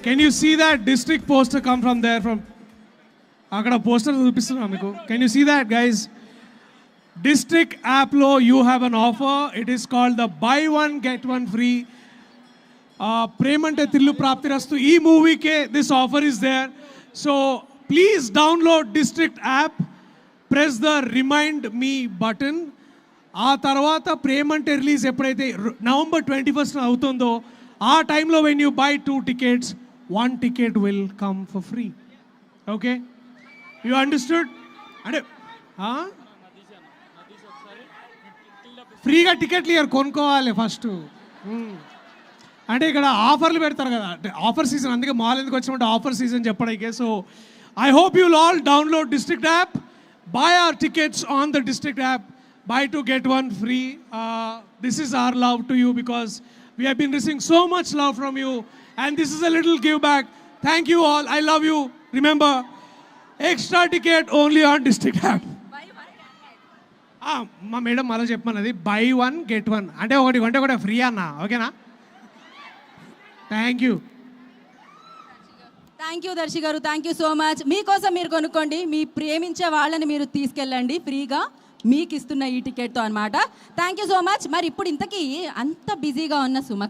Can you see that district poster come from there? From అక్కడ poster చూపిస్తున్నా మీకు. Can you see that, guys? District app lo you have an offer. It is called the buy one get one free. Premante Tillu Praptirastu. E movie ke this offer is there. So please download District app. Press the remind me button. ఆ తర్వాత ప్రేమంటే release ఎప్పుడైతే November 21st అవుతుందో ఆ టైంలో when you by 2 tickets 1 ticket will come for free. Okay, you understood? అంటే ఫ్రీగా టికెట్లు year కొనుక్కోవాలి ఫస్ట్. అంటే ఇక్కడ ఆఫర్లు పెడతారు కదా, అంటే ఆఫర్ సీజన్, అందుకే మాల్ ఎందుకు వచ్చినట్టు ఆఫర్ సీజన్ చెప్పడానికి. So I hope you'll all download district app, buy our tickets on the district app, buy 2 get 1 free. This is our love to you because we have been receiving so much love from you and this is a little give back. Thank you all, I love you. Remember, extra ticket only on district app. మా madam మళ్ళీ చెప్పమన్నది buy 1 get 1 అంటే ఒకటి కొంటే ఒకటి free అన్న. ఓకేనా? Thank you. Thank you Darshi గారు, thank you so much. మీకోసం మీరు కొనుక్కోండి, మీ ప్రేమించే వాళ్ళని మీరు తీసుకెళ్ళండి ఫ్రీగా మీకు ఇస్తున్న ఈ టికెట్తో అనమాట. Thank you so much. మరి ఇప్పుడు ఇంతకీ అంత బిజీగా ఉన్న సుమ